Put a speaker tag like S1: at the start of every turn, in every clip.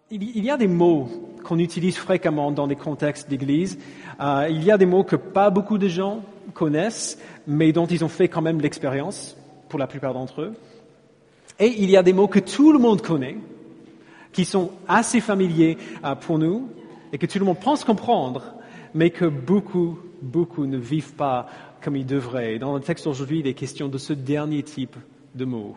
S1: il y a des mots qu'on utilise fréquemment dans des contextes d'église. Il y a des mots que pas beaucoup de gens connaissent, mais dont ils ont fait quand même l'expérience, pour la plupart d'entre eux. Et il y a des mots que tout le monde connaît, qui sont assez familiers pour nous, et que tout le monde pense comprendre, mais que beaucoup ne vivent pas comme ils devraient. Dans le texte aujourd'hui, il est question de ce dernier type de mots.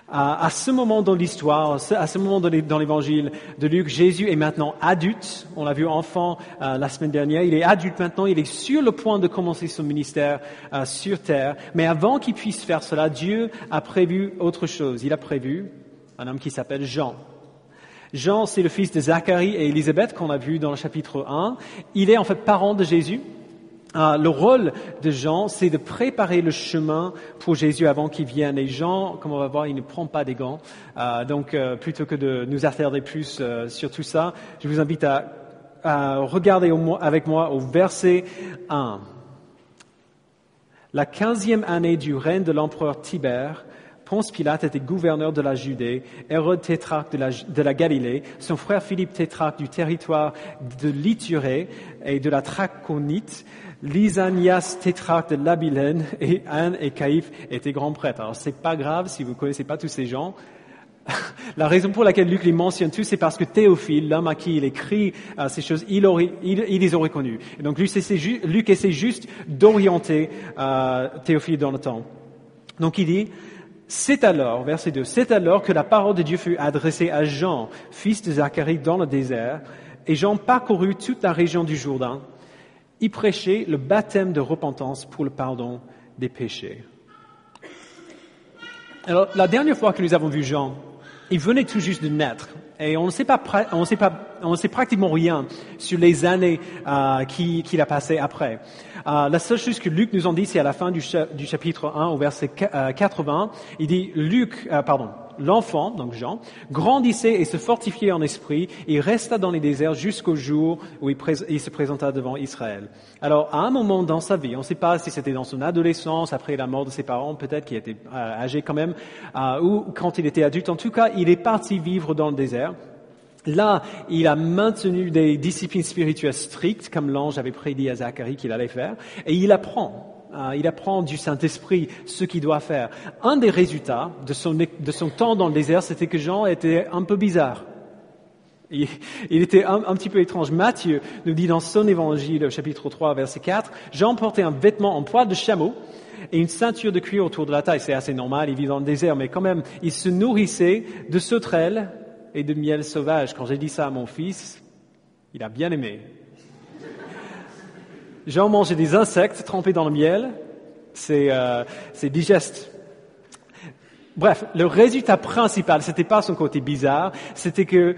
S1: À ce moment dans l'histoire, à ce moment dans l'évangile de Luc, Jésus est maintenant adulte. On l'a vu enfant la semaine dernière. Il est adulte maintenant. Il est sur le point de commencer son ministère sur terre. Mais avant qu'il puisse faire cela, Dieu a prévu autre chose. Il a prévu un homme qui s'appelle Jean. Jean, c'est le fils de Zacharie et Élisabeth qu'on a vu dans le chapitre 1. Il est en fait parent de Jésus. Le rôle de Jean, c'est de préparer le chemin pour Jésus avant qu'il vienne. Et Jean, comme on va voir, il ne prend pas des gants. Donc, plutôt que de nous attarder plus sur tout ça, je vous invite à regarder avec moi au verset 1. La 15e année du règne de l'empereur Tibère, Ponce Pilate était gouverneur de la Judée, Hérode tétrarque de la Galilée, son frère Philippe tétrarque du territoire de l'Ithurée et de la Traconite, Lysanias tétrarque de l'Abilène et Anne et Caïphe étaient grands prêtres. Alors c'est pas grave si vous connaissez pas tous ces gens. La raison pour laquelle Luc les mentionne tous, c'est parce que Théophile, l'homme à qui il écrit ces choses, il les aurait connus. Et donc Luc essaie juste d'orienter Théophile dans le temps. Donc il dit, c'est alors, verset 2, c'est alors que la parole de Dieu fut adressée à Jean, fils de Zacharie, dans le désert, et Jean parcourut toute la région du Jourdain. Il prêchait le baptême de repentance pour le pardon des péchés. Alors, la dernière fois que nous avons vu Jean, il venait tout juste de naître. Et on ne sait pratiquement rien sur les années qu'il a passées après. La seule chose que Luc nous en dit, c'est à la fin du chapitre 1, au verset 80, il dit l'enfant, donc Jean, grandissait et se fortifiait en esprit, et resta dans les déserts jusqu'au jour où il se présenta devant Israël. Alors, à un moment dans sa vie, on ne sait pas si c'était dans son adolescence, après la mort de ses parents, peut-être qu'il était âgé quand même, ou quand il était adulte. En tout cas, il est parti vivre dans le désert. Là, il a maintenu des disciplines spirituelles strictes, comme l'ange avait prédit à Zacharie qu'il allait faire, et il apprend du Saint-Esprit ce qu'il doit faire. Un des résultats de son temps dans le désert, c'était que Jean était un peu bizarre. Il était un petit peu étrange. Matthieu nous dit dans son évangile, chapitre 3, verset 4, Jean portait un vêtement en poil de chameau et une ceinture de cuir autour de la taille. C'est assez normal, il vit dans le désert, mais quand même, il se nourrissait de sauterelles et de miel sauvage. Quand j'ai dit ça à mon fils, il a bien aimé. Jean mangeait des insectes trempés dans le miel, c'est digeste. Bref, le résultat principal, c'était pas son côté bizarre, c'était que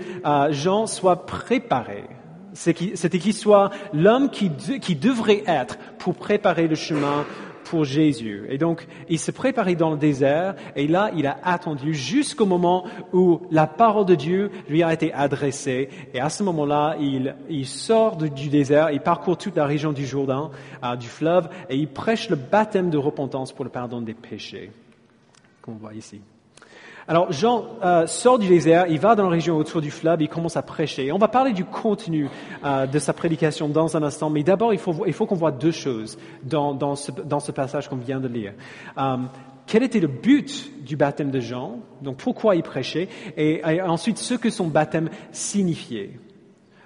S1: Jean soit préparé. C'était qu'il soit l'homme qui devrait être pour préparer le chemin pour Jésus. Et donc, il se préparait dans le désert, et là, il a attendu jusqu'au moment où la parole de Dieu lui a été adressée. Et à ce moment-là, il sort du désert, il parcourt toute la région du Jourdain, du fleuve, et il prêche le baptême de repentance pour le pardon des péchés, qu'on voit ici. Alors, Jean sort du désert, il va dans la région autour du fleuve, il commence à prêcher. Et on va parler du contenu de sa prédication dans un instant, mais d'abord, il faut qu'on voit deux choses dans ce passage qu'on vient de lire. Quel était le but du baptême de Jean, donc pourquoi il prêchait, et ensuite ce que son baptême signifiait.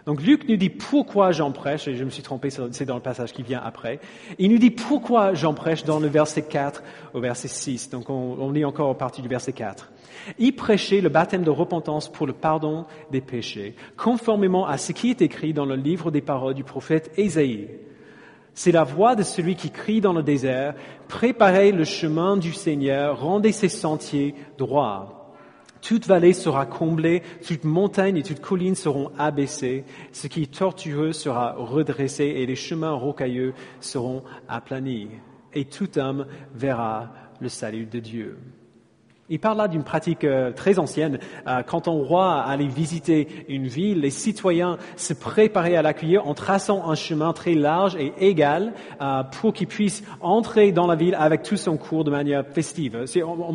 S1: Donc Luc nous dit pourquoi Jean prêche, et je me suis trompé, c'est dans le passage qui vient après. Il nous dit pourquoi Jean prêche dans le verset 4 au verset 6. Donc on lit encore en partie du verset 4. Il prêchait le baptême de repentance pour le pardon des péchés, conformément à ce qui est écrit dans le livre des paroles du prophète Ésaïe. C'est la voix de celui qui crie dans le désert, préparez le chemin du Seigneur, rendez ses sentiers droits. Toute vallée sera comblée, toute montagne et toute colline seront abaissées, ce qui est tortueux sera redressé et les chemins rocailleux seront aplanis. Et tout homme verra le salut de Dieu. Il parle là d'une pratique très ancienne. Quand un roi allait visiter une ville, les citoyens se préparaient à l'accueillir en traçant un chemin très large et égal pour qu'il puisse entrer dans la ville avec tout son cours de manière festive.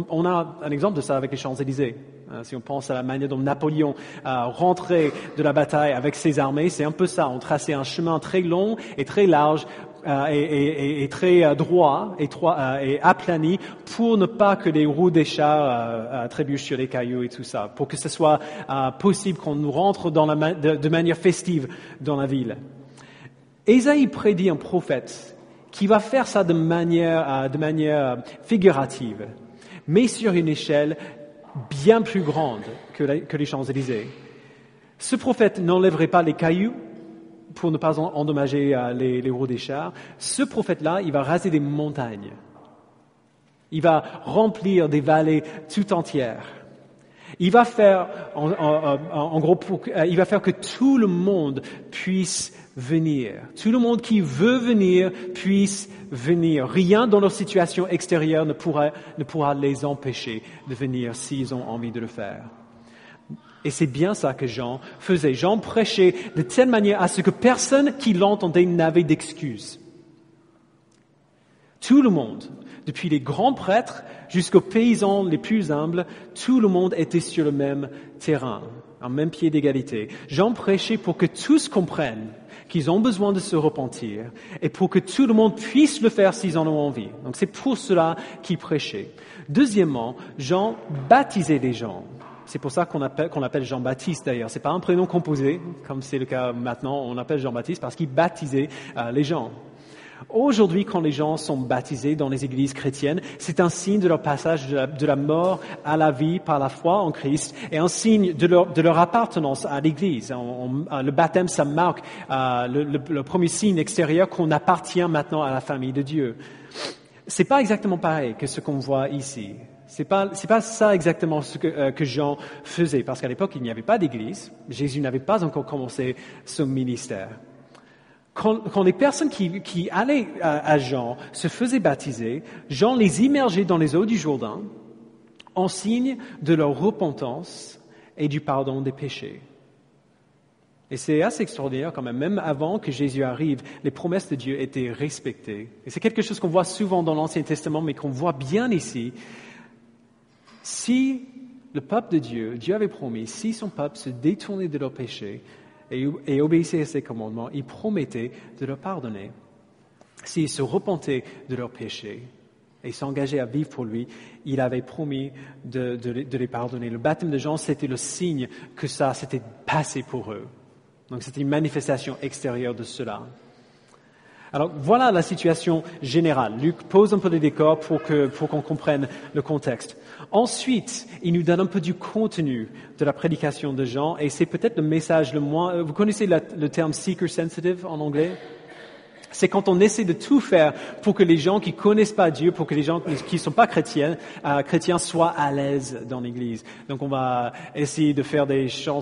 S1: On a un exemple de ça avec les Champs-Élysées. Si on pense à la manière dont Napoléon rentrait de la bataille avec ses armées, c'est un peu ça. On traçait un chemin très long et très large et très droit et aplani pour ne pas que les roues des chars trébuchent sur les cailloux et tout ça, pour que ce soit possible qu'on nous rentre de manière festive dans la ville. Ésaïe prédit un prophète qui va faire ça de manière figurative, mais sur une échelle bien plus grande que les Champs-Élysées. Ce prophète n'enlèverait pas les cailloux pour ne pas endommager les roues des chars. Ce prophète-là, il va raser des montagnes. Il va remplir des vallées tout entières. Il va faire, en gros, il va faire que tout le monde puisse venir. Tout le monde qui veut venir puisse venir. Rien dans leur situation extérieure ne pourra les empêcher de venir s'ils ont envie de le faire. Et c'est bien ça que Jean faisait. Jean prêchait de telle manière à ce que personne qui l'entendait n'avait d'excuses. Tout le monde, depuis les grands prêtres jusqu'aux paysans les plus humbles, tout le monde était sur le même terrain, un même pied d'égalité. Jean prêchait pour que tous comprennent qu'ils ont besoin de se repentir et pour que tout le monde puisse le faire s'ils en ont envie. Donc c'est pour cela qu'il prêchait. Deuxièmement, Jean baptisait les gens. C'est pour ça qu'on l'appelle Jean-Baptiste d'ailleurs. C'est pas un prénom composé, comme c'est le cas maintenant. On l'appelle Jean-Baptiste parce qu'il baptisait les gens. Aujourd'hui, quand les gens sont baptisés dans les églises chrétiennes, c'est un signe de leur passage de la mort à la vie par la foi en Christ et un signe de leur appartenance à l'église. Le baptême, ça marque le premier signe extérieur qu'on appartient maintenant à la famille de Dieu. C'est pas exactement pareil que ce qu'on voit ici. C'est pas ça exactement ce que Jean faisait, parce qu'à l'époque, il n'y avait pas d'église. Jésus n'avait pas encore commencé son ministère. Quand les personnes qui allaient à Jean se faisaient baptiser, Jean les immergeait dans les eaux du Jourdain en signe de leur repentance et du pardon des péchés. Et c'est assez extraordinaire quand même. Même avant que Jésus arrive, les promesses de Dieu étaient respectées. Et c'est quelque chose qu'on voit souvent dans l'Ancien Testament, mais qu'on voit bien ici. Si le peuple de Dieu avait promis, si son peuple se détournait de leurs péchés et obéissait à ses commandements, il promettait de leur pardonner. S'ils se repentaient de leurs péchés et s'engageaient à vivre pour lui, il avait promis de les pardonner. Le baptême de Jean, c'était le signe que ça s'était passé pour eux. Donc c'était une manifestation extérieure de cela. Alors voilà la situation générale. Luc pose un peu le décor pour qu'on comprenne le contexte. Ensuite, il nous donne un peu du contenu de la prédication de Jean, et c'est peut-être le message le moins... Vous connaissez le terme seeker sensitive en anglais? C'est quand on essaie de tout faire pour que les gens qui connaissent pas Dieu, pour que les gens qui sont pas chrétiens soient à l'aise dans l'Église. Donc on va essayer de faire des chants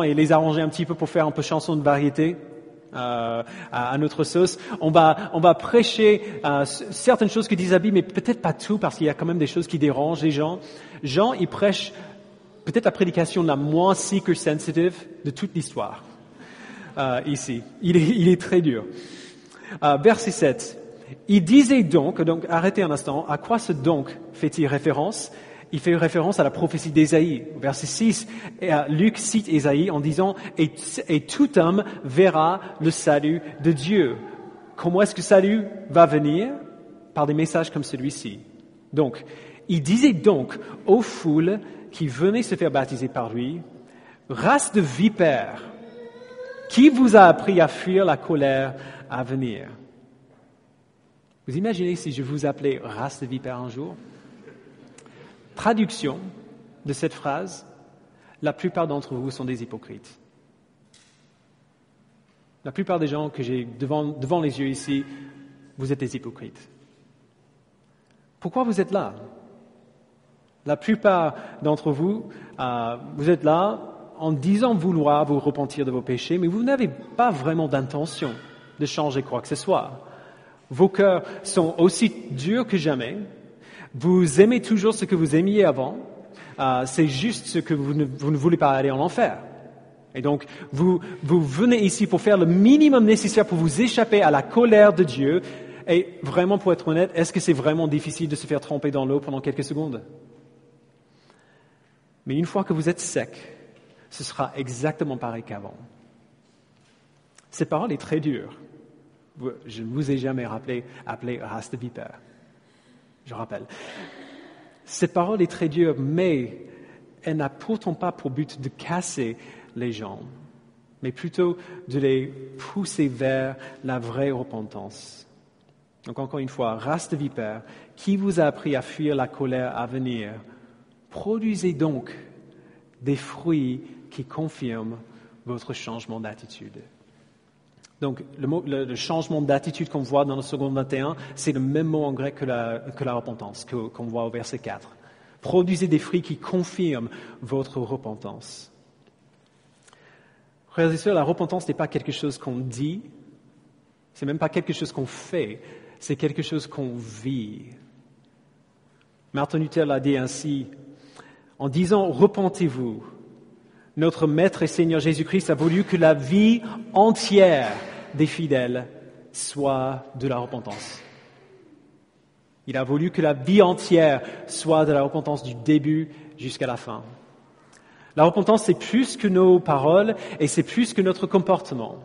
S1: et les arranger un petit peu pour faire un peu chanson de variété. À notre sauce. On va prêcher certaines choses que dit la Bible, mais peut-être pas tout, parce qu'il y a quand même des choses qui dérangent les gens. Jean, il prêche peut-être la prédication la moins seeker sensitive de toute l'histoire ici. Il est très dur. Verset 7. Il disait donc, arrêtez un instant, à quoi ce donc fait-il référence? Il fait référence à la prophétie d'Ésaïe. Verset 6, Luc cite Ésaïe en disant « Et tout homme verra le salut de Dieu ». Comment est-ce que le salut va venir? Par des messages comme celui-ci. Donc, il disait donc aux foules qui venaient se faire baptiser par lui « Race de vipères, qui vous a appris à fuir la colère à venir ?» Vous imaginez si je vous appelais « race de vipères » un jour? Traduction de cette phrase, la plupart d'entre vous sont des hypocrites. La plupart des gens que j'ai devant les yeux ici, vous êtes des hypocrites. Pourquoi vous êtes là? La plupart d'entre vous, vous êtes là en disant vouloir vous repentir de vos péchés, mais vous n'avez pas vraiment d'intention de changer quoi que ce soit. Vos cœurs sont aussi durs que jamais. Vous aimez toujours ce que vous aimiez avant, c'est juste ce que vous ne voulez pas aller en enfer. Et donc, vous venez ici pour faire le minimum nécessaire pour vous échapper à la colère de Dieu. Et vraiment, pour être honnête, est-ce que c'est vraiment difficile de se faire tremper dans l'eau pendant quelques secondes? Mais une fois que vous êtes sec, ce sera exactement pareil qu'avant. Cette parole est très dure. Je ne vous ai jamais appelé race de vipère. Je rappelle. Cette parole est très dure, mais elle n'a pourtant pas pour but de casser les gens, mais plutôt de les pousser vers la vraie repentance. Donc encore une fois, race de vipère, qui vous a appris à fuir la colère à venir? Produisez donc des fruits qui confirment votre changement d'attitude. Donc le changement d'attitude qu'on voit dans le second 21, c'est le même mot en grec que la repentance, qu'on voit au verset 4. Produisez des fruits qui confirment votre repentance. Frères et sœurs, la repentance n'est pas quelque chose qu'on dit, c'est même pas quelque chose qu'on fait, c'est quelque chose qu'on vit. Martin Luther l'a dit ainsi, en disant « Repentez-vous ». Notre Maître et Seigneur Jésus-Christ a voulu que la vie entière des fidèles soit de la repentance. Il a voulu que la vie entière soit de la repentance du début jusqu'à la fin. La repentance, c'est plus que nos paroles et c'est plus que notre comportement.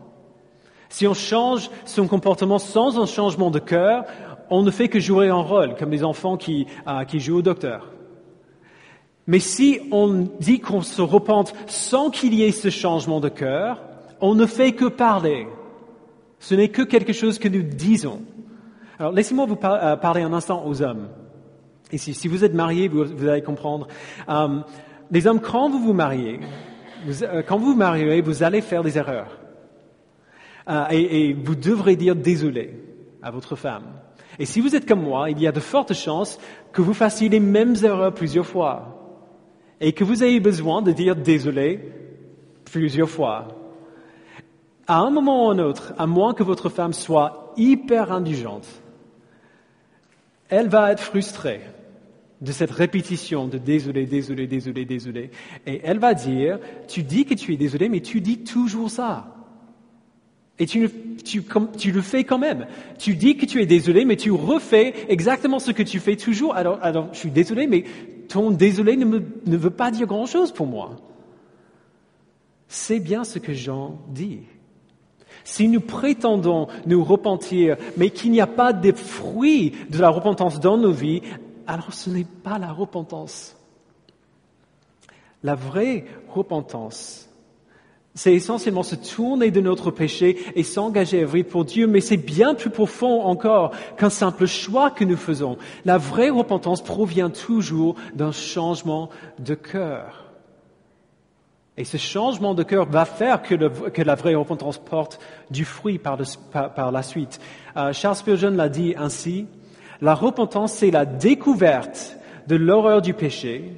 S1: Si on change son comportement sans un changement de cœur, on ne fait que jouer un rôle, comme les enfants qui jouent au docteur. Mais si on dit qu'on se repente sans qu'il y ait ce changement de cœur, on ne fait que parler. Ce n'est que quelque chose que nous disons. Alors, laissez-moi vous parler un instant aux hommes. Et si vous êtes mariés, vous allez comprendre. Les hommes, quand vous vous mariez, vous allez faire des erreurs. Et vous devrez dire désolé à votre femme. Et si vous êtes comme moi, il y a de fortes chances que vous fassiez les mêmes erreurs plusieurs fois. Et que vous ayez besoin de dire désolé plusieurs fois. À un moment ou un autre, à moins que votre femme soit hyper indulgente, elle va être frustrée de cette répétition de désolé, désolé, désolé, désolé. Et elle va dire, tu dis que tu es désolé, mais tu dis toujours ça. Et tu le fais quand même. Tu dis que tu es désolé, mais tu refais exactement ce que tu fais toujours. Alors je suis désolé, mais ton désolé ne veut pas dire grand-chose pour moi. C'est bien ce que Jean dit. Si nous prétendons nous repentir, mais qu'il n'y a pas de fruits de la repentance dans nos vies, alors ce n'est pas la repentance. La vraie repentance, c'est essentiellement se tourner de notre péché et s'engager à vivre pour Dieu, mais c'est bien plus profond encore qu'un simple choix que nous faisons. La vraie repentance provient toujours d'un changement de cœur. Et ce changement de cœur va faire que la vraie repentance porte du fruit par la suite. Charles Spurgeon l'a dit ainsi, la repentance, c'est la découverte de l'horreur du péché,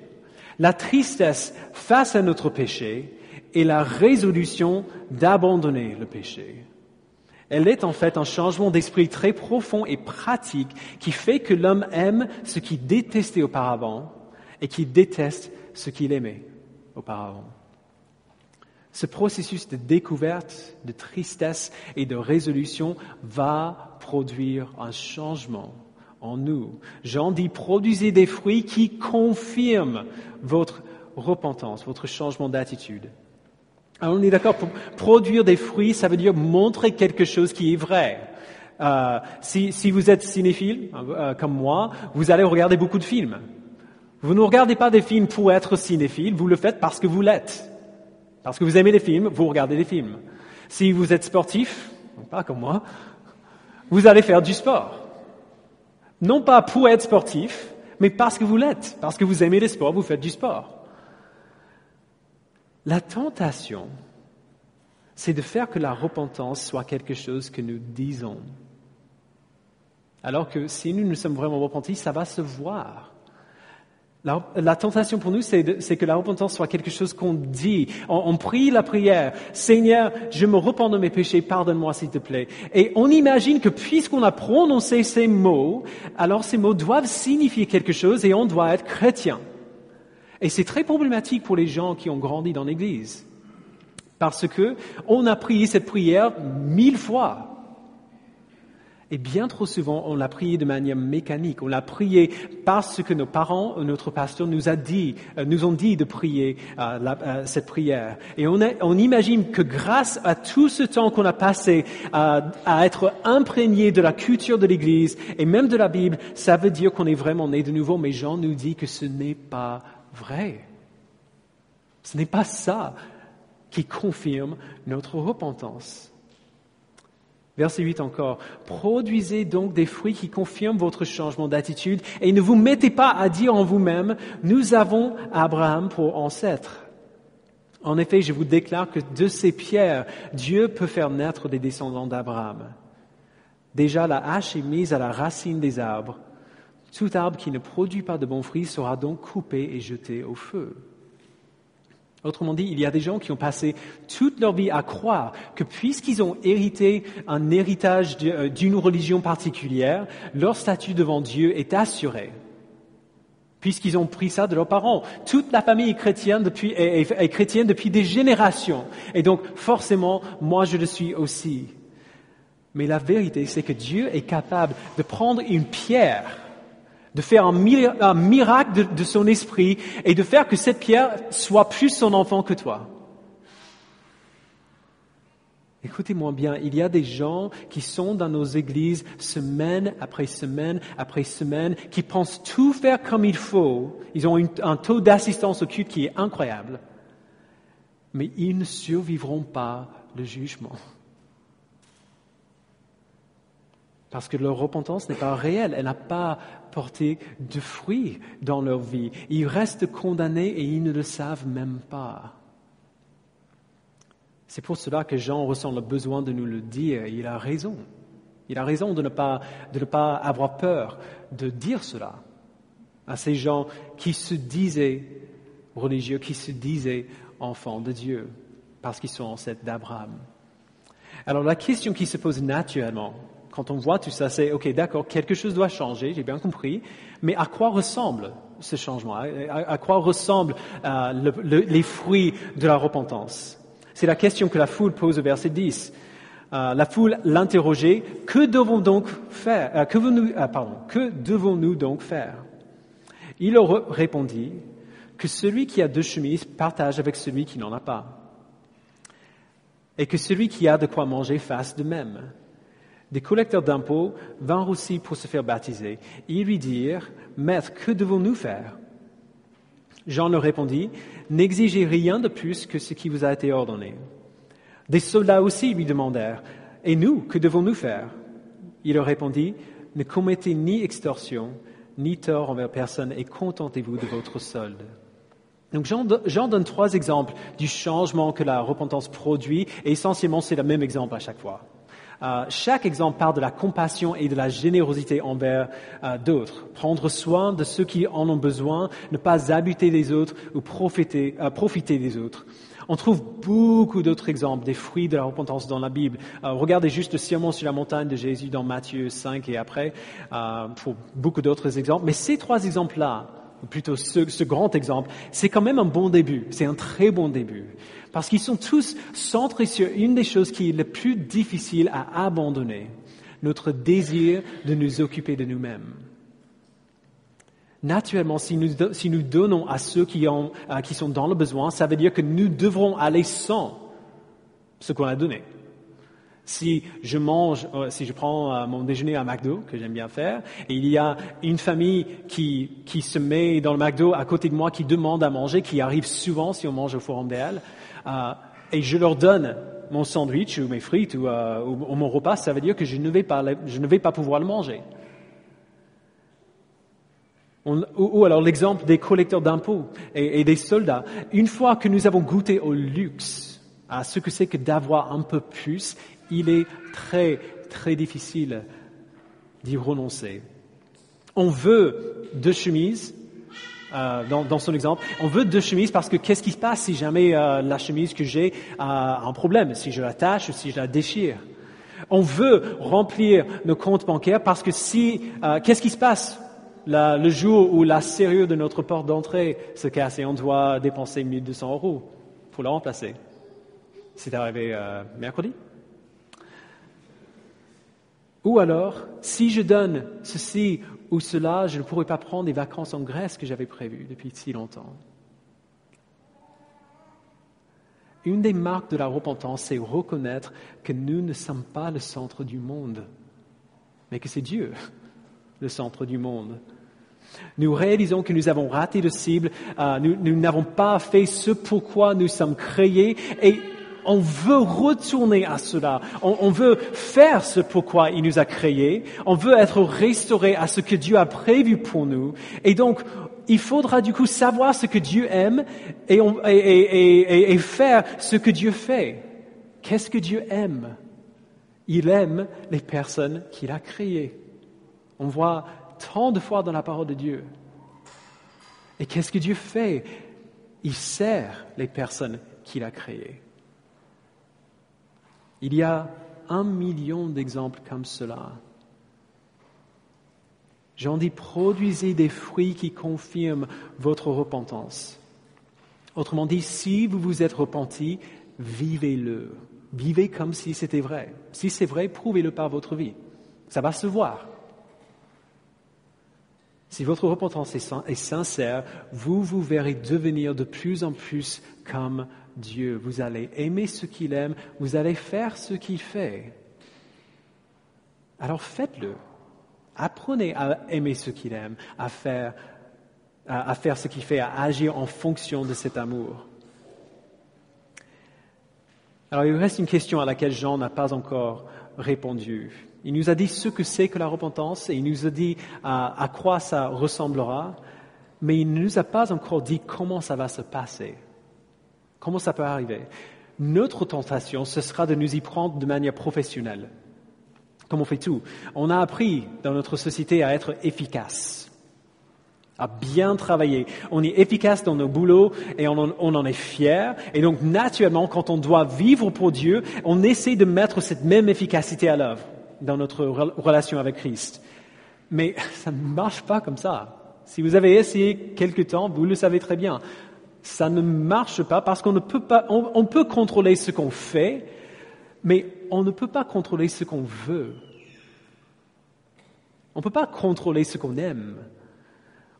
S1: la tristesse face à notre péché et la résolution d'abandonner le péché. Elle est en fait un changement d'esprit très profond et pratique qui fait que l'homme aime ce qu'il détestait auparavant et qu'il déteste ce qu'il aimait auparavant. Ce processus de découverte, de tristesse et de résolution va produire un changement en nous. Jean dit, produisez des fruits qui confirment votre repentance, votre changement d'attitude. Alors on est d'accord, pour produire des fruits, ça veut dire montrer quelque chose qui est vrai. Si vous êtes cinéphile, comme moi, vous allez regarder beaucoup de films. Vous ne regardez pas des films pour être cinéphile, vous le faites parce que vous l'êtes. Parce que vous aimez les films, vous regardez des films. Si vous êtes sportif, pas comme moi, vous allez faire du sport. Non pas pour être sportif, mais parce que vous l'êtes. Parce que vous aimez les sports, vous faites du sport. La tentation, c'est de faire que la repentance soit quelque chose que nous disons. Alors que si nous sommes vraiment repentis, ça va se voir. La tentation pour nous, c'est que la repentance soit quelque chose qu'on dit. On prie la prière. Seigneur, je me repens de mes péchés, pardonne-moi s'il te plaît. Et on imagine que puisqu'on a prononcé ces mots, alors ces mots doivent signifier quelque chose et on doit être chrétien. Et c'est très problématique pour les gens qui ont grandi dans l'Église. Parce que on a prié cette prière 1000 fois. Et bien trop souvent, on l'a prié de manière mécanique. On l'a prié parce que nos parents ou notre pasteur nous ont dit de prier cette prière. Et on imagine que grâce à tout ce temps qu'on a passé à être imprégné de la culture de l'Église et même de la Bible, ça veut dire qu'on est vraiment né de nouveau. Mais Jean nous dit que ce n'est pas vrai. Ce n'est pas ça qui confirme notre repentance. Verset 8 encore. Produisez donc des fruits qui confirment votre changement d'attitude et ne vous mettez pas à dire en vous-même, nous avons Abraham pour ancêtre. En effet, je vous déclare que de ces pierres, Dieu peut faire naître des descendants d'Abraham. Déjà, la hache est mise à la racine des arbres. Tout arbre qui ne produit pas de bons fruits sera donc coupé et jeté au feu. Autrement dit, il y a des gens qui ont passé toute leur vie à croire que puisqu'ils ont hérité un héritage d'une religion particulière, leur statut devant Dieu est assuré. Puisqu'ils ont pris ça de leurs parents. Toute la famille est chrétienne depuis des générations. Et donc, forcément, moi je le suis aussi. Mais la vérité, c'est que Dieu est capable de prendre une pierre, de faire un miracle de son esprit et de faire que cette pierre soit plus son enfant que toi. Écoutez-moi bien, il y a des gens qui sont dans nos églises semaine après semaine après semaine, qui pensent tout faire comme il faut. Ils ont un taux d'assistance au culte qui est incroyable. Mais ils ne survivront pas le jugement. Parce que leur repentance n'est pas réelle, elle n'a pas porté de fruits dans leur vie. Ils restent condamnés et ils ne le savent même pas. C'est pour cela que Jean ressent le besoin de nous le dire. Il a raison. Il a raison de ne pas avoir peur de dire cela à ces gens qui se disaient religieux, qui se disaient enfants de Dieu, parce qu'ils sont ancêtres d'Abraham. Alors la question qui se pose naturellement, quand on voit tout ça, c'est, ok, d'accord, quelque chose doit changer, j'ai bien compris, mais à quoi ressemble ce changement? À quoi ressemblent les fruits de la repentance? C'est la question que la foule pose au verset 10. La foule l'interrogeait, que devons-nous donc faire? Il leur répondit que celui qui a 2 chemises partage avec celui qui n'en a pas, et que celui qui a de quoi manger fasse de même. Des collecteurs d'impôts vinrent aussi pour se faire baptiser. Ils lui dirent, « Maître, que devons-nous faire ?» Jean leur répondit, « N'exigez rien de plus que ce qui vous a été ordonné. » Des soldats aussi lui demandèrent, « Et nous, que devons-nous faire ?» Il leur répondit, « Ne commettez ni extorsion, ni tort envers personne, et contentez-vous de votre solde. » Donc Jean donne 3 exemples du changement que la repentance produit, et essentiellement c'est le même exemple à chaque fois. Chaque exemple parle de la compassion et de la générosité envers d'autres. Prendre soin de ceux qui en ont besoin, ne pas abuser des autres ou profiter des autres. On trouve beaucoup d'autres exemples des fruits de la repentance dans la Bible. Regardez juste le sermon sur la montagne de Jésus dans Matthieu 5 et après, pour beaucoup d'autres exemples. Mais ces 3 exemples-là, ou plutôt ce grand exemple, c'est quand même un bon début. C'est un très bon début. Parce qu'ils sont tous centrés sur une des choses qui est le plus difficile à abandonner, notre désir de nous occuper de nous-mêmes. Naturellement, si nous donnons à ceux qui sont dans le besoin, ça veut dire que nous devrons aller sans ce qu'on a donné. Si je prends mon déjeuner à McDo, que j'aime bien faire, et il y a une famille qui se met dans le McDo à côté de moi, qui demande à manger, qui arrive souvent si on mange au Forum des Halles, et je leur donne mon sandwich ou mes frites ou mon repas, ça veut dire que je ne vais pas pouvoir le manger. Ou alors l'exemple des collecteurs d'impôts et des soldats. Une fois que nous avons goûté au luxe, à ce que c'est que d'avoir un peu plus, il est très, très difficile d'y renoncer. On veut 2 chemises, dans son exemple, on veut 2 chemises parce que qu'est-ce qui se passe si jamais la chemise que j'ai a un problème, si je la tache ou si je la déchire? On veut remplir nos comptes bancaires parce que qu'est-ce qui se passe le jour où la serrure de notre porte d'entrée se casse et on doit dépenser 1 200 € pour la remplacer? C'est arrivé mercredi. Ou alors, si je donne ceci ou cela, je ne pourrai pas prendre des vacances en Grèce que j'avais prévues depuis si longtemps. Une des marques de la repentance, c'est reconnaître que nous ne sommes pas le centre du monde, mais que c'est Dieu, le centre du monde. Nous réalisons que nous avons raté de cible, nous n'avons pas fait ce pourquoi nous sommes créés et on veut retourner à cela. On veut faire ce pourquoi il nous a créés. On veut être restauré à ce que Dieu a prévu pour nous. Et donc, il faudra du coup savoir ce que Dieu aime et faire ce que Dieu fait. Qu'est-ce que Dieu aime? Il aime les personnes qu'il a créées. On voit tant de fois dans la parole de Dieu. Et qu'est-ce que Dieu fait? Il sert les personnes qu'il a créées. Il y a 1 million d'exemples comme cela. Jean dit, produisez des fruits qui confirment votre repentance. Autrement dit, si vous vous êtes repentis, vivez-le. Vivez comme si c'était vrai. Si c'est vrai, prouvez-le par votre vie. Ça va se voir. Si votre repentance est sincère, vous verrez devenir de plus en plus comme Dieu. Vous allez aimer ce qu'il aime, vous allez faire ce qu'il fait. Alors faites-le. Apprenez à aimer ce qu'il aime, à faire ce qu'il fait, à agir en fonction de cet amour. Alors il reste une question à laquelle Jean n'a pas encore répondu. Il nous a dit ce que c'est que la repentance et il nous a dit à quoi ça ressemblera, mais il ne nous a pas encore dit comment ça va se passer, comment ça peut arriver. Notre tentation, ce sera de nous y prendre de manière professionnelle, comme on fait tout. On a appris dans notre société à être efficace, à bien travailler. On est efficace dans nos boulots et on en est fier. Et donc naturellement, quand on doit vivre pour Dieu, on essaie de mettre cette même efficacité à l'œuvre dans notre relation avec Christ. Mais ça ne marche pas comme ça. Si vous avez essayé quelque temps, vous le savez très bien. Ça ne marche pas parce qu'on ne peut pas, on peut contrôler ce qu'on fait, mais on ne peut pas contrôler ce qu'on veut. On ne peut pas contrôler ce qu'on aime.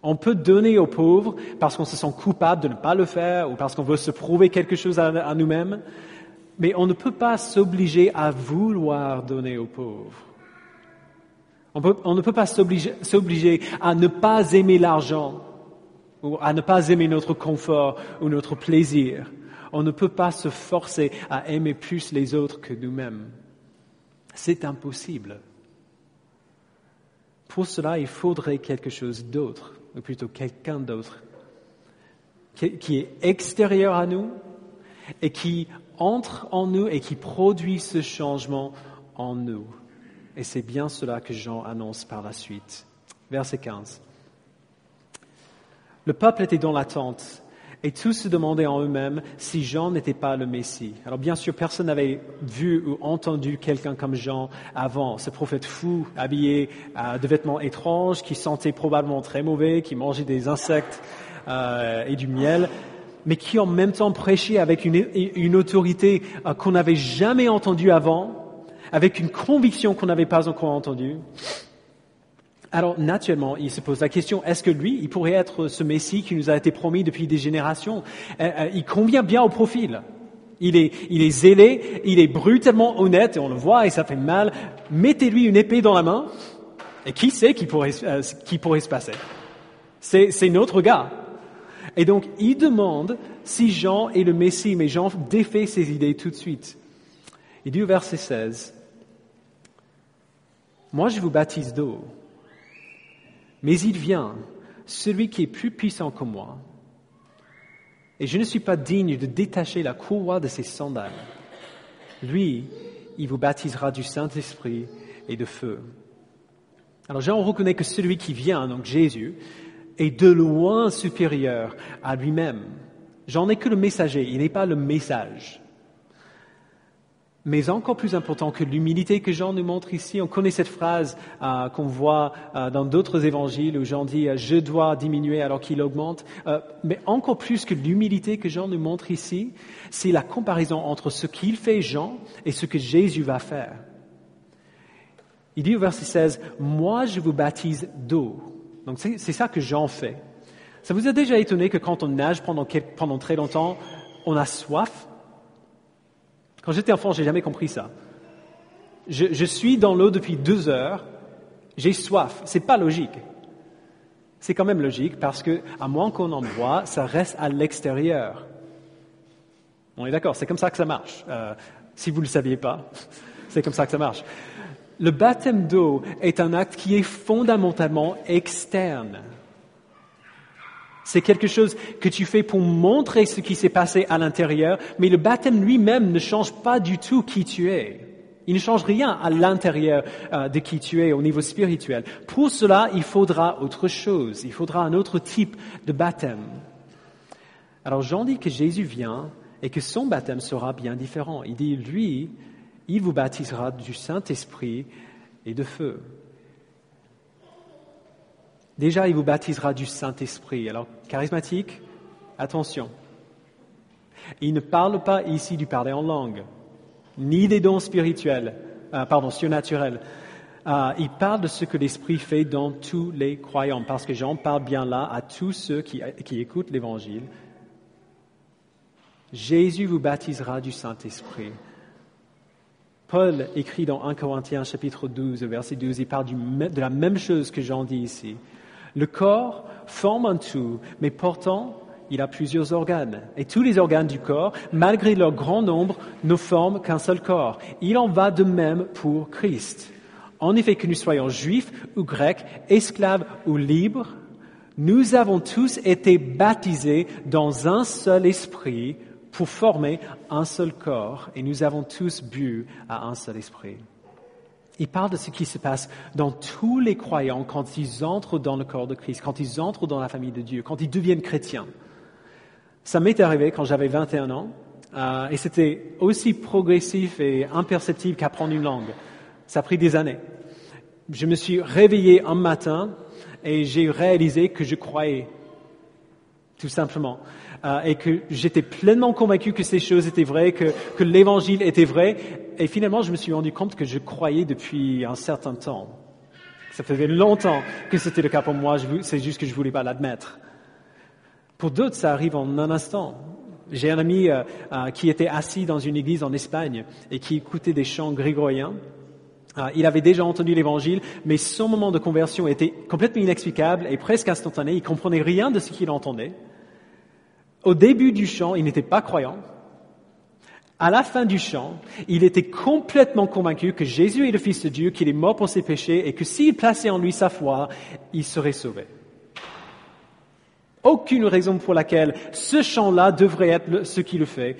S1: On peut donner aux pauvres parce qu'on se sent coupable de ne pas le faire ou parce qu'on veut se prouver quelque chose à nous-mêmes. Mais on ne peut pas s'obliger à vouloir donner aux pauvres. On ne peut pas s'obliger à ne pas aimer l'argent ou à ne pas aimer notre confort ou notre plaisir. On ne peut pas se forcer à aimer plus les autres que nous-mêmes. C'est impossible. Pour cela, il faudrait quelque chose d'autre, ou plutôt quelqu'un d'autre, qui est extérieur à nous et qui entre en nous et qui produit ce changement en nous. Et c'est bien cela que Jean annonce par la suite. Verset 15. Le peuple était dans l'attente et tous se demandaient en eux-mêmes si Jean n'était pas le Messie. Alors bien sûr, personne n'avait vu ou entendu quelqu'un comme Jean avant. Ce prophète fou, habillé de vêtements étranges, qui sentait probablement très mauvais, qui mangeait des insectes et du miel, mais qui en même temps prêchait avec une autorité qu'on n'avait jamais entendue avant, avec une conviction qu'on n'avait pas encore entendue. Alors naturellement, il se pose la question, est-ce que lui, il pourrait être ce Messie qui nous a été promis depuis des générations? Il convient bien au profil. Il est zélé, il est brutalement honnête, et on le voit et ça fait mal. Mettez-lui une épée dans la main, et qui sait qui pourrait se passer? C'est notre gars. Et donc, il demande si Jean est le Messie, mais Jean défait ses idées tout de suite. Il dit au verset 16, « Moi, je vous baptise d'eau, mais il vient, celui qui est plus puissant que moi, et je ne suis pas digne de détacher la courroie de ses sandales. Lui, il vous baptisera du Saint-Esprit et de feu. » Alors Jean reconnaît que celui qui vient, donc Jésus, est de loin supérieur à lui-même. Jean n'est que le messager, il n'est pas le message. Mais encore plus important que l'humilité que Jean nous montre ici, on connaît cette phrase qu'on voit dans d'autres évangiles où Jean dit « je dois diminuer alors qu'il augmente ». Mais encore plus que l'humilité que Jean nous montre ici, c'est la comparaison entre ce qu'il fait Jean et ce que Jésus va faire. Il dit au verset 16, « Moi, je vous baptise d'eau. » Donc c'est ça que Jean fait. Ça vous a déjà étonné que quand on nage pendant très longtemps, on a soif? Quand j'étais enfant, j'ai jamais compris ça. Je suis dans l'eau depuis 2 heures, j'ai soif. C'est pas logique. C'est quand même logique parce que, à moins qu'on en boit, ça reste à l'extérieur. On est d'accord, c'est comme ça que ça marche. Si vous ne le saviez pas, c'est comme ça que ça marche. Le baptême d'eau est un acte qui est fondamentalement externe. C'est quelque chose que tu fais pour montrer ce qui s'est passé à l'intérieur, mais le baptême lui-même ne change pas du tout qui tu es. Il ne change rien à l'intérieur de qui tu es au niveau spirituel. Pour cela, il faudra autre chose. Il faudra un autre type de baptême. Alors Jean dit que Jésus vient et que son baptême sera bien différent. Il dit, lui, il vous baptisera du Saint-Esprit et de feu. Déjà, il vous baptisera du Saint-Esprit. Alors, charismatique, attention. Il ne parle pas ici du parler en langue, ni des dons surnaturels. Il parle de ce que l'Esprit fait dans tous les croyants, parce que Jean parle bien là à tous ceux qui écoutent l'Évangile. Jésus vous baptisera du Saint-Esprit. Paul écrit dans 1 Corinthiens chapitre 12, verset 12, il parle de la même chose que Jean dit ici. Le corps forme un tout, mais pourtant, il a plusieurs organes. Et tous les organes du corps, malgré leur grand nombre, ne forment qu'un seul corps. Il en va de même pour Christ. En effet, que nous soyons juifs ou grecs, esclaves ou libres, nous avons tous été baptisés dans un seul esprit pour former un seul corps, et nous avons tous bu à un seul esprit. Il parle de ce qui se passe dans tous les croyants quand ils entrent dans le corps de Christ, quand ils entrent dans la famille de Dieu, quand ils deviennent chrétiens. Ça m'est arrivé quand j'avais 21 ans, et c'était aussi progressif et imperceptible qu'apprendre une langue. Ça a pris des années. Je me suis réveillé un matin et j'ai réalisé que je croyais, tout simplement. Et que j'étais pleinement convaincu que ces choses étaient vraies, que l'Évangile était vrai. Et finalement, je me suis rendu compte que je croyais depuis un certain temps. Ça faisait longtemps que c'était le cas pour moi, c'est juste que je ne voulais pas l'admettre. Pour d'autres, ça arrive en un instant. J'ai un ami qui était assis dans une église en Espagne et qui écoutait des chants grégoriens. Il avait déjà entendu l'Évangile, mais son moment de conversion était complètement inexplicable et presque instantané. Il comprenait rien de ce qu'il entendait. Au début du chant, il n'était pas croyant. À la fin du chant, il était complètement convaincu que Jésus est le Fils de Dieu, qu'il est mort pour ses péchés et que s'il plaçait en lui sa foi, il serait sauvé. Aucune raison pour laquelle ce chant-là devrait être ce qui le fait.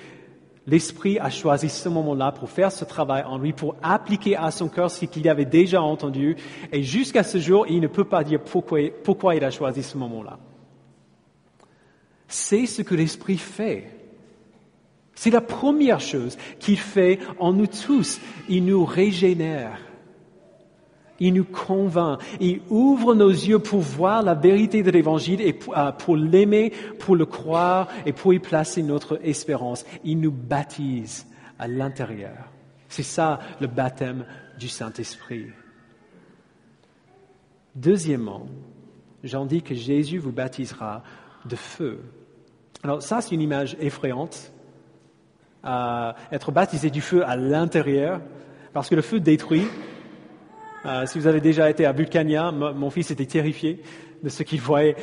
S1: L'Esprit a choisi ce moment-là pour faire ce travail en lui, pour appliquer à son cœur ce qu'il avait déjà entendu. Et jusqu'à ce jour, il ne peut pas dire pourquoi il a choisi ce moment-là. C'est ce que l'Esprit fait. C'est la première chose qu'il fait en nous tous. Il nous régénère. Il nous convainc. Il ouvre nos yeux pour voir la vérité de l'Évangile et pour l'aimer, pour le croire et pour y placer notre espérance. Il nous baptise à l'intérieur. C'est ça le baptême du Saint-Esprit. Deuxièmement, Jean dit que Jésus vous baptisera de feu. Alors ça, c'est une image effrayante. Être baptisé du feu à l'intérieur, parce que le feu détruit. Si vous avez déjà été à Vulcania, mon fils était terrifié de ce qu'il voyait,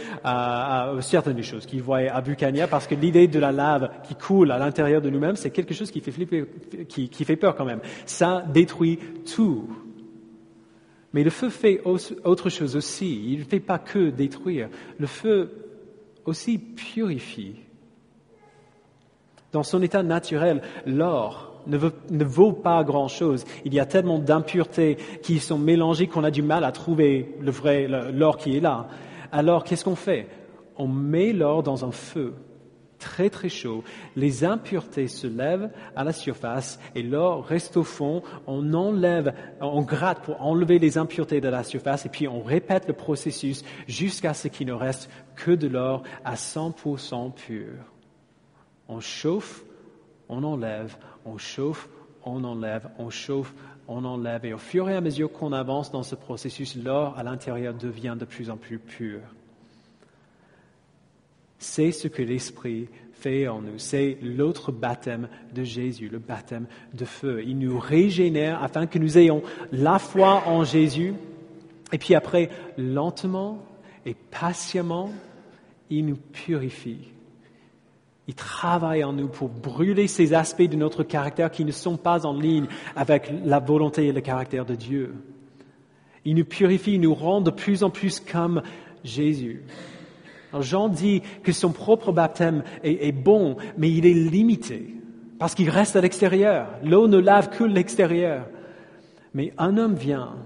S1: certaines choses qu'il voyait à Vulcania, parce que l'idée de la lave qui coule à l'intérieur de nous-mêmes, c'est quelque chose qui fait flipper, qui fait peur quand même. Ça détruit tout. Mais le feu fait autre chose aussi. Il ne fait pas que détruire. Le feu aussi purifie. Dans son état naturel, l'or ne vaut pas grand-chose. Il y a tellement d'impuretés qui sont mélangées qu'on a du mal à trouver l'or qui est là. Alors, qu'est-ce qu'on fait? On met l'or dans un feu très très chaud. Les impuretés se lèvent à la surface et l'or reste au fond. On gratte pour enlever les impuretés de la surface et puis on répète le processus jusqu'à ce qu'il ne reste que de l'or à 100% pur. On chauffe, on enlève, on chauffe, on enlève, on chauffe, on enlève. Et au fur et à mesure qu'on avance dans ce processus, l'or à l'intérieur devient de plus en plus pur. C'est ce que l'Esprit fait en nous. C'est l'autre baptême de Jésus, le baptême de feu. Il nous régénère afin que nous ayons la foi en Jésus. Et puis après, lentement et patiemment, il nous purifie. Il travaille en nous pour brûler ces aspects de notre caractère qui ne sont pas en ligne avec la volonté et le caractère de Dieu. Il nous purifie, il nous rend de plus en plus comme Jésus. Alors Jean dit que son propre baptême est bon, mais il est limité, parce qu'il reste à l'extérieur. L'eau ne lave que l'extérieur. Mais un homme vient,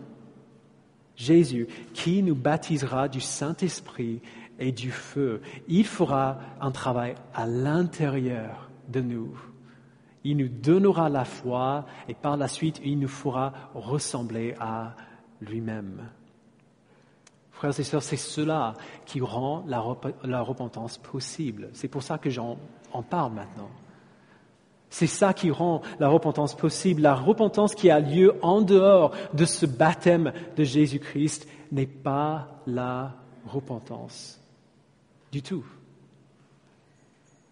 S1: Jésus, qui nous baptisera du Saint-Esprit et du feu. Il fera un travail à l'intérieur de nous. Il nous donnera la foi et par la suite, il nous fera ressembler à lui-même. Frères et sœurs, c'est cela qui rend la repentance possible. C'est pour ça que j'en parle maintenant. C'est ça qui rend la repentance possible. La repentance qui a lieu en dehors de ce baptême de Jésus-Christ n'est pas la repentance du tout.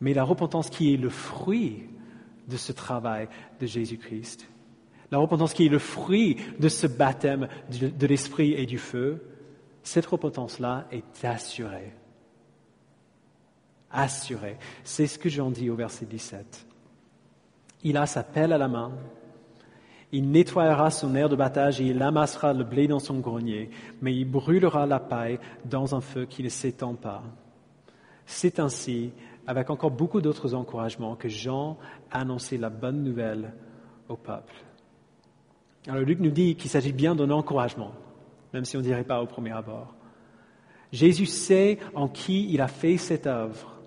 S1: Mais la repentance qui est le fruit de ce travail de Jésus-Christ, la repentance qui est le fruit de ce baptême de l'Esprit et du feu, cette repentance-là est assurée. Assurée. C'est ce que Jean dit au verset 17. Il a sa pelle à la main, il nettoiera son aire de battage et il amassera le blé dans son grenier, mais il brûlera la paille dans un feu qui ne s'étend pas. C'est ainsi, avec encore beaucoup d'autres encouragements, que Jean a annoncé la bonne nouvelle au peuple. Alors Luc nous dit qu'il s'agit bien d'un encouragement, même si on ne dirait pas au premier abord. Jésus sait en qui il a fait cette œuvre.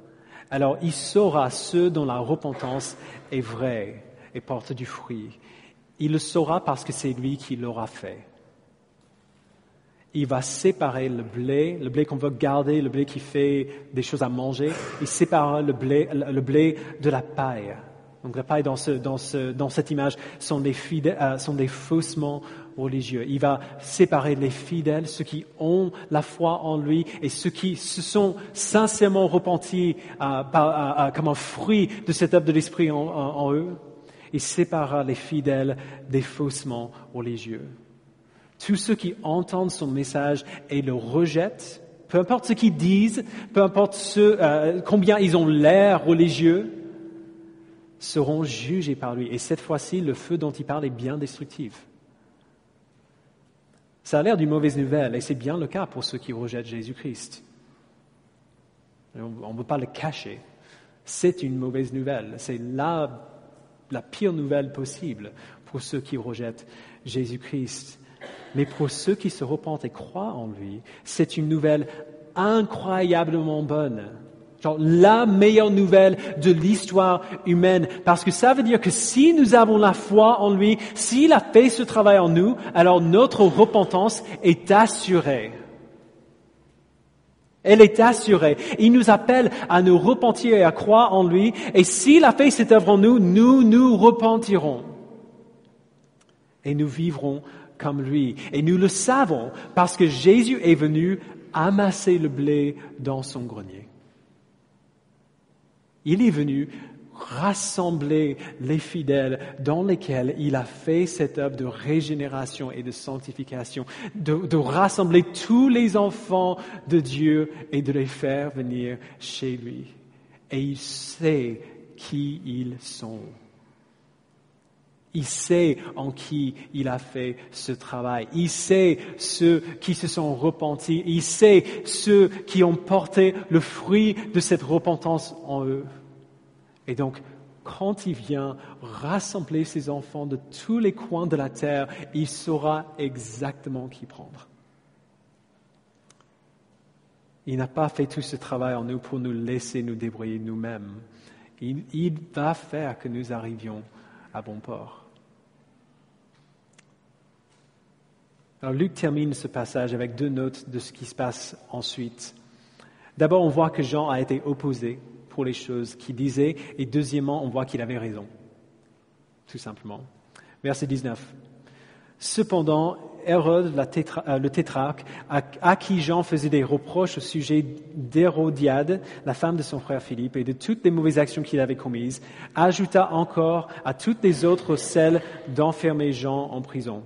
S1: Alors il saura ceux dont la repentance est vraie et porte du fruit. Il le saura parce que c'est lui qui l'aura fait. Il va séparer le blé qu'on veut garder, le blé qui fait des choses à manger. Il séparera le blé de la paille. Donc la paille dans cette image sont des faussements religieux. Il va séparer les fidèles, ceux qui ont la foi en lui et ceux qui se sont sincèrement repentis comme un fruit de cette œuvre de l'Esprit en eux. Il séparera les fidèles des faussements religieux. Tous ceux qui entendent son message et le rejettent, peu importe ce qu'ils disent, peu importe combien ils ont l'air religieux, seront jugés par lui. Et cette fois-ci, le feu dont il parle est bien destructif. Ça a l'air d'une mauvaise nouvelle, et c'est bien le cas pour ceux qui rejettent Jésus-Christ. On ne peut pas le cacher. C'est une mauvaise nouvelle. C'est la pire nouvelle possible pour ceux qui rejettent Jésus-Christ. Mais pour ceux qui se repentent et croient en lui, c'est une nouvelle incroyablement bonne. Genre la meilleure nouvelle de l'histoire humaine. Parce que ça veut dire que si nous avons la foi en lui, s'il a fait ce travail en nous, alors notre repentance est assurée. Elle est assurée. Il nous appelle à nous repentir et à croire en lui. Et s'il a fait cette œuvre en nous, nous nous repentirons. Et nous vivrons comme lui. Et nous le savons parce que Jésus est venu amasser le blé dans son grenier. Il est venu rassembler les fidèles dans lesquels il a fait cette œuvre de régénération et de sanctification, de rassembler tous les enfants de Dieu et de les faire venir chez lui. Et il sait qui ils sont. Il sait en qui il a fait ce travail. Il sait ceux qui se sont repentis. Il sait ceux qui ont porté le fruit de cette repentance en eux. Et donc, quand il vient rassembler ses enfants de tous les coins de la terre, il saura exactement qui prendre. Il n'a pas fait tout ce travail en nous pour nous laisser nous débrouiller nous-mêmes. Il va faire que nous arrivions à bon port. Alors Luc termine ce passage avec 2 notes de ce qui se passe ensuite. D'abord, on voit que Jean a été opposé pour les choses qu'il disait, et deuxièmement, on voit qu'il avait raison, tout simplement. Verset 19. Cependant, Hérode, le tétrarque, à qui Jean faisait des reproches au sujet d'Hérodiade, la femme de son frère Philippe, et de toutes les mauvaises actions qu'il avait commises, ajouta encore à toutes les autres celles d'enfermer Jean en prison.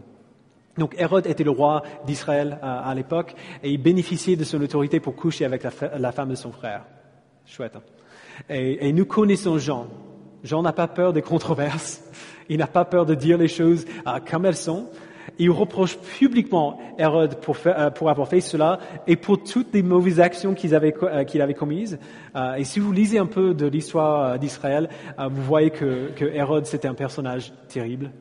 S1: Donc Hérode était le roi d'Israël à l'époque, et il bénéficiait de son autorité pour coucher avec la femme de son frère. Chouette, hein? Et nous connaissons Jean. Jean n'a pas peur des controverses. Il n'a pas peur de dire les choses comme elles sont. Il reproche publiquement Hérode pour avoir fait cela et pour toutes les mauvaises actions qu'il avait commises. Et si vous lisez un peu de l'histoire d'Israël, vous voyez que Hérode, c'était un personnage terrible.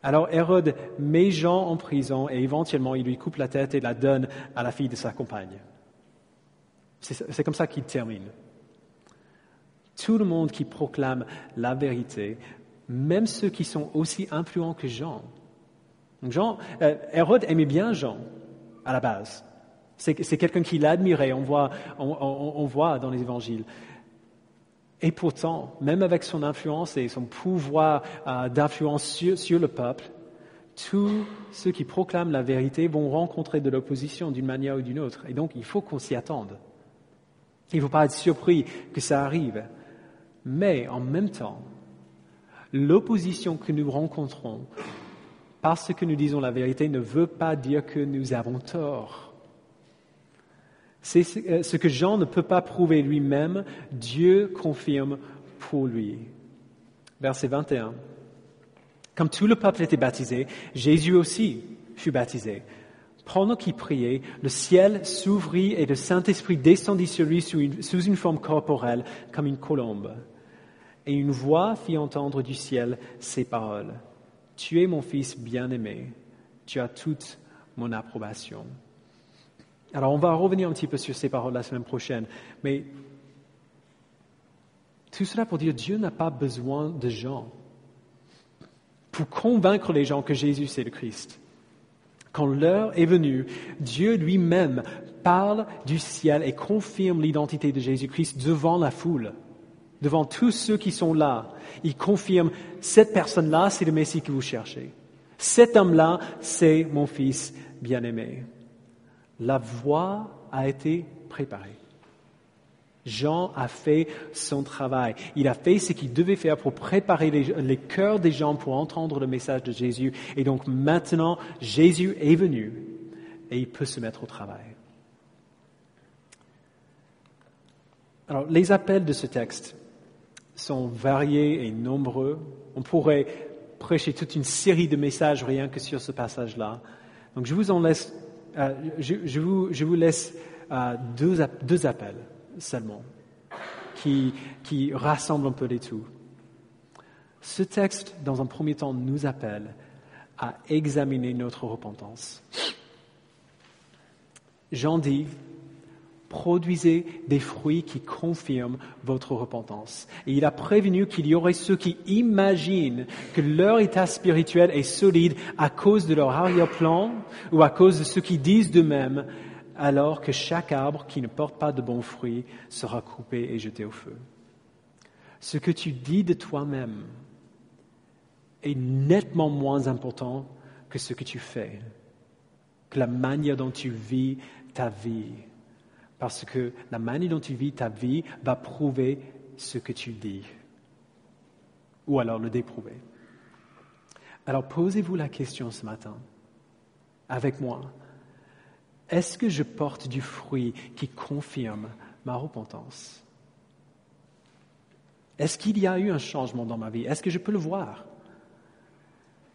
S1: Alors Hérode met Jean en prison et éventuellement il lui coupe la tête et la donne à la fille de sa compagne. C'est comme ça qu'il termine. Tout le monde qui proclame la vérité, même ceux qui sont aussi influents que Jean. Hérode aimait bien Jean à la base. C'est quelqu'un qui l'admirait, on voit dans les évangiles. Et pourtant, même avec son influence et son pouvoir d'influence sur le peuple, tous ceux qui proclament la vérité vont rencontrer de l'opposition d'une manière ou d'une autre. Et donc, il faut qu'on s'y attende. Il ne faut pas être surpris que ça arrive. Mais en même temps, l'opposition que nous rencontrons parce que nous disons la vérité ne veut pas dire que nous avons tort. C'est ce que Jean ne peut pas prouver lui-même, Dieu confirme pour lui. Verset 21. Comme tout le peuple était baptisé, Jésus aussi fut baptisé. Pendant qu'il priait, le ciel s'ouvrit et le Saint-Esprit descendit sur lui sous une forme corporelle, comme une colombe. Et une voix fit entendre du ciel ces paroles. « Tu es mon Fils bien-aimé, tu as toute mon approbation. » Alors, on va revenir un petit peu sur ces paroles la semaine prochaine, mais tout cela pour dire Dieu n'a pas besoin de gens pour convaincre les gens que Jésus c'est le Christ. Quand l'heure est venue, Dieu lui-même parle du ciel et confirme l'identité de Jésus-Christ devant la foule, devant tous ceux qui sont là. Il confirme, cette personne-là, c'est le Messie que vous cherchez. Cet homme-là, c'est mon Fils bien-aimé. La voie a été préparée. Jean a fait son travail. Il a fait ce qu'il devait faire pour préparer les cœurs des gens pour entendre le message de Jésus. Et donc maintenant, Jésus est venu et il peut se mettre au travail. Alors, les appels de ce texte sont variés et nombreux. On pourrait prêcher toute une série de messages rien que sur ce passage-là. Donc, je vous laisse deux appels seulement, qui rassemblent un peu les tout. Ce texte, dans un premier temps, nous appelle à examiner notre repentance. Jean dit, produisez des fruits qui confirment votre repentance. Et il a prévenu qu'il y aurait ceux qui imaginent que leur état spirituel est solide à cause de leur arrière-plan ou à cause de ce qu'ils disent d'eux-mêmes, alors que chaque arbre qui ne porte pas de bons fruits sera coupé et jeté au feu. Ce que tu dis de toi-même est nettement moins important que ce que tu fais, que la manière dont tu vis ta vie. Parce que la manière dont tu vis ta vie va prouver ce que tu dis, ou alors le déprouver. Alors posez-vous la question ce matin, avec moi. Est-ce que je porte du fruit qui confirme ma repentance? Est-ce qu'il y a eu un changement dans ma vie? Est-ce que je peux le voir?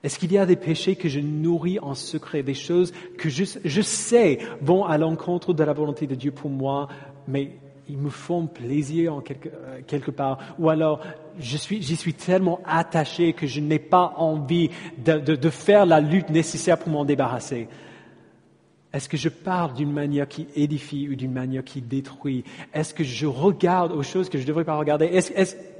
S1: Est-ce qu'il y a des péchés que je nourris en secret, des choses que je sais vont à l'encontre de la volonté de Dieu pour moi, mais ils me font plaisir en quelque part? Ou alors, j'y suis tellement attaché que je n'ai pas envie de faire la lutte nécessaire pour m'en débarrasser. Est-ce que je parle d'une manière qui édifie ou d'une manière qui détruit? Est-ce que je regarde aux choses que je ne devrais pas regarder?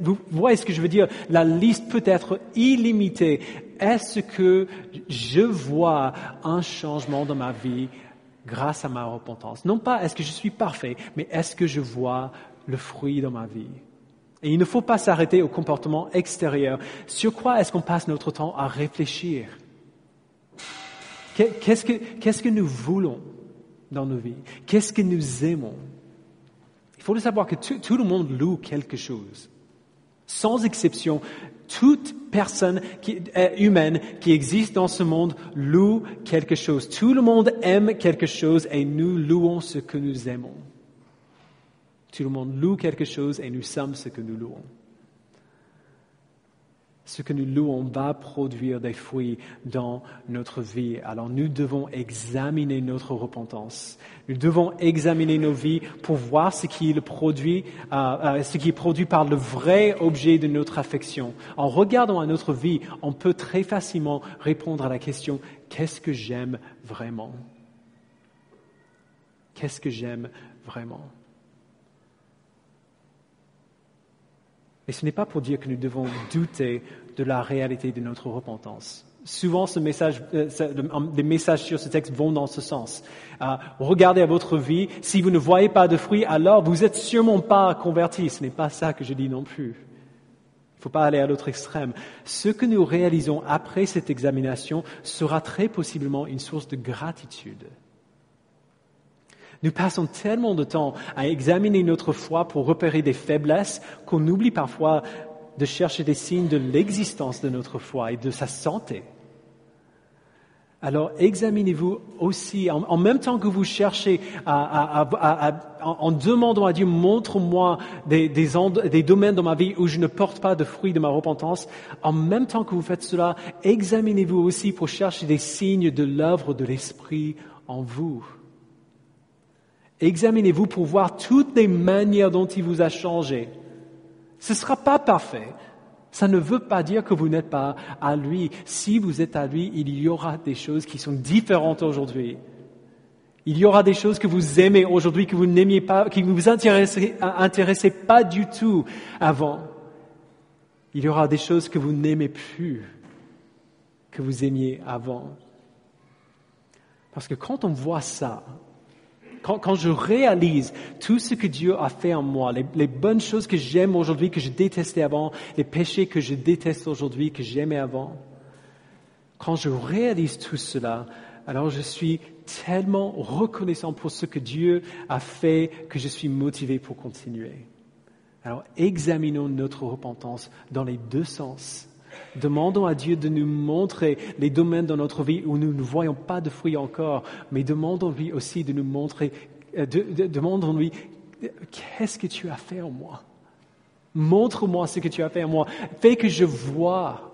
S1: Vous voyez ce que je veux dire? La liste peut être illimitée. Est-ce que je vois un changement dans ma vie grâce à ma repentance? Non pas est-ce que je suis parfait, mais est-ce que je vois le fruit dans ma vie? Et il ne faut pas s'arrêter au comportement extérieur. Sur quoi est-ce qu'on passe notre temps à réfléchir? Qu'est-ce que nous voulons dans nos vies? Qu'est-ce que nous aimons? Il faut le savoir que tout le monde loue quelque chose. Sans exception, toute personne humaine qui existe dans ce monde loue quelque chose. Tout le monde aime quelque chose et nous louons ce que nous aimons. Tout le monde loue quelque chose et nous sommes ce que nous louons. Ce que nous louons va produire des fruits dans notre vie. Alors nous devons examiner notre repentance. Nous devons examiner nos vies pour voir ce qui est produit par le vrai objet de notre affection. En regardant à notre vie, on peut très facilement répondre à la question « Qu'est-ce que j'aime vraiment ?» Qu'est-ce que j'aime vraiment? Et ce n'est pas pour dire que nous devons douter de la réalité de notre repentance. Souvent, les messages sur ce texte vont dans ce sens. Regardez à votre vie, si vous ne voyez pas de fruits, alors vous n'êtes sûrement pas convertis. Ce n'est pas ça que je dis non plus. Il ne faut pas aller à l'autre extrême. Ce que nous réalisons après cette examination sera très possiblement une source de gratitude. Nous passons tellement de temps à examiner notre foi pour repérer des faiblesses qu'on oublie parfois de chercher des signes de l'existence de notre foi et de sa santé. Alors examinez-vous aussi, en même temps que vous cherchez, en demandant à Dieu, montre-moi des domaines dans ma vie où je ne porte pas de fruits de ma repentance. En même temps que vous faites cela, examinez-vous aussi pour chercher des signes de l'œuvre de l'Esprit en vous. Examinez-vous pour voir toutes les manières dont il vous a changé. Ce ne sera pas parfait. Ça ne veut pas dire que vous n'êtes pas à lui. Si vous êtes à lui, il y aura des choses qui sont différentes aujourd'hui. Il y aura des choses que vous aimez aujourd'hui, que vous n'aimiez pas, qui ne vous intéressaient pas du tout avant. Il y aura des choses que vous n'aimez plus, que vous aimiez avant. Parce que quand on voit ça, quand je réalise tout ce que Dieu a fait en moi, les bonnes choses que j'aime aujourd'hui, que je détestais avant, les péchés que je déteste aujourd'hui, que j'aimais avant, quand je réalise tout cela, alors je suis tellement reconnaissant pour ce que Dieu a fait que je suis motivé pour continuer. Alors examinons notre repentance dans les deux sens. Demandons à Dieu de nous montrer les domaines dans notre vie où nous ne voyons pas de fruits encore, mais demandons-lui aussi de nous montrer, demandons-lui, qu'est-ce que tu as fait en moi? Montre-moi ce que tu as fait en moi. Fais que je vois.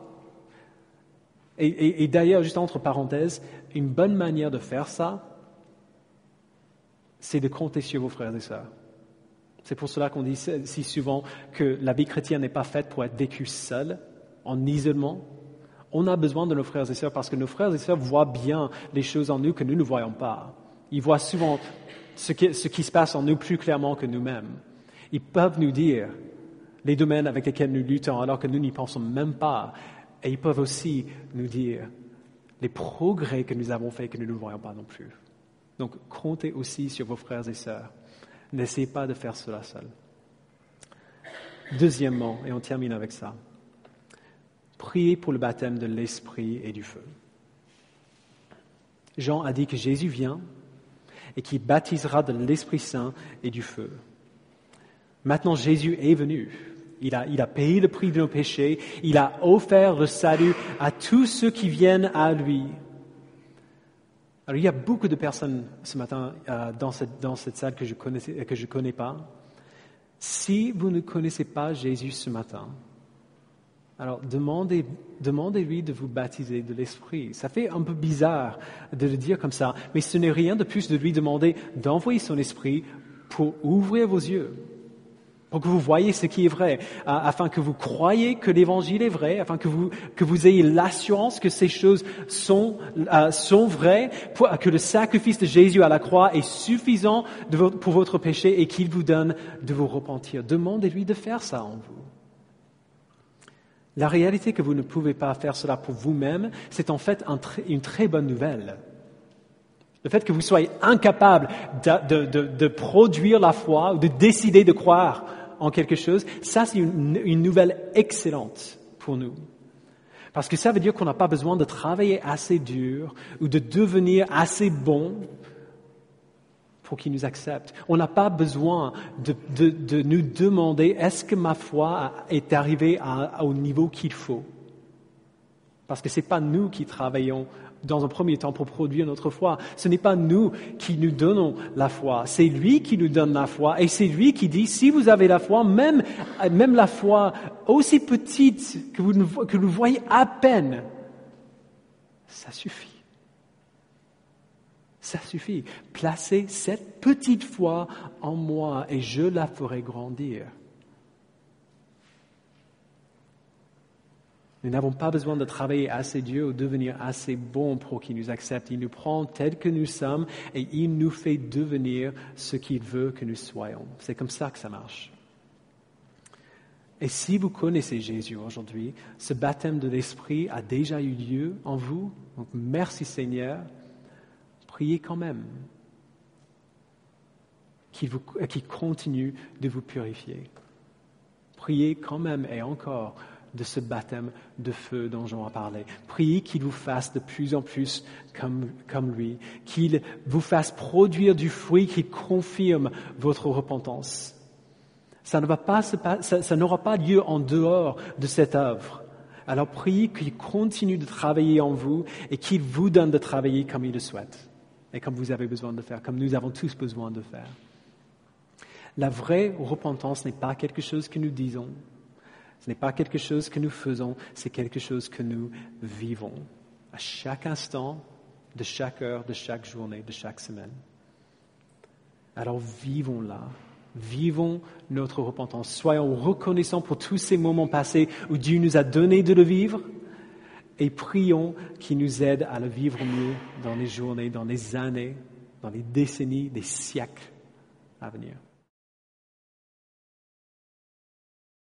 S1: Et d'ailleurs, juste entre parenthèses, une bonne manière de faire ça, c'est de compter sur vos frères et sœurs. C'est pour cela qu'on dit si souvent que la vie chrétienne n'est pas faite pour être vécue seule, en isolement. On a besoin de nos frères et sœurs parce que nos frères et sœurs voient bien les choses en nous que nous ne voyons pas. Ils voient souvent ce qui se passe en nous plus clairement que nous-mêmes. Ils peuvent nous dire les domaines avec lesquels nous luttons alors que nous n'y pensons même pas. Et ils peuvent aussi nous dire les progrès que nous avons faits que nous ne voyons pas non plus. Donc, comptez aussi sur vos frères et sœurs. N'essayez pas de faire cela seul. Deuxièmement, et on termine avec ça, priez pour le baptême de l'Esprit et du feu. Jean a dit que Jésus vient et qu'il baptisera de l'Esprit Saint et du feu. Maintenant, Jésus est venu. Il a payé le prix de nos péchés. Il a offert le salut à tous ceux qui viennent à lui. Alors, il y a beaucoup de personnes ce matin dans cette salle que je connais pas. Si vous ne connaissez pas Jésus ce matin, alors demandez-lui de vous baptiser de l'Esprit. Ça fait un peu bizarre de le dire comme ça, mais ce n'est rien de plus de lui demander d'envoyer son Esprit pour ouvrir vos yeux, pour que vous voyez ce qui est vrai, afin que vous croyiez que l'Évangile est vrai, afin que vous ayez l'assurance que ces choses sont vraies, que le sacrifice de Jésus à la croix est suffisant pour votre péché et qu'il vous donne de vous repentir. Demandez-lui de faire ça en vous. La réalité que vous ne pouvez pas faire cela pour vous-même, c'est en fait une très bonne nouvelle. Le fait que vous soyez incapable de produire la foi ou de décider de croire en quelque chose, ça c'est une nouvelle excellente pour nous. Parce que ça veut dire qu'on n'a pas besoin de travailler assez dur ou de devenir assez bon pour qu'il nous accepte. On n'a pas besoin de nous demander est-ce que ma foi est arrivée au niveau qu'il faut. Parce que ce n'est pas nous qui travaillons dans un premier temps pour produire notre foi. Ce n'est pas nous qui nous donnons la foi. C'est lui qui nous donne la foi. Et c'est lui qui dit, si vous avez la foi, même la foi aussi petite que vous voyez à peine, ça suffit. Ça suffit. Placez cette petite foi en moi et je la ferai grandir. Nous n'avons pas besoin de travailler assez dur ou devenir assez bon pour qu'il nous accepte. Il nous prend tels que nous sommes et il nous fait devenir ce qu'il veut que nous soyons. C'est comme ça que ça marche. Et si vous connaissez Jésus aujourd'hui, ce baptême de l'Esprit a déjà eu lieu en vous. Donc merci Seigneur. Priez quand même qu'il continue de vous purifier. Priez quand même et encore de ce baptême de feu dont Jean a parlé. Priez qu'il vous fasse de plus en plus comme lui, qu'il vous fasse produire du fruit qui confirme votre repentance. Ça n'aura pas lieu en dehors de cette œuvre. Alors priez qu'il continue de travailler en vous et qu'il vous donne de travailler comme il le souhaite et comme vous avez besoin de faire, comme nous avons tous besoin de faire. La vraie repentance n'est pas quelque chose que nous disons. Ce n'est pas quelque chose que nous faisons, c'est quelque chose que nous vivons à chaque instant, de chaque heure, de chaque journée, de chaque semaine. Alors vivons-la, vivons notre repentance. Soyons reconnaissants pour tous ces moments passés où Dieu nous a donné de le vivre et prions qu'il nous aide à le vivre mieux dans les journées, dans les années, dans les décennies, des siècles à venir.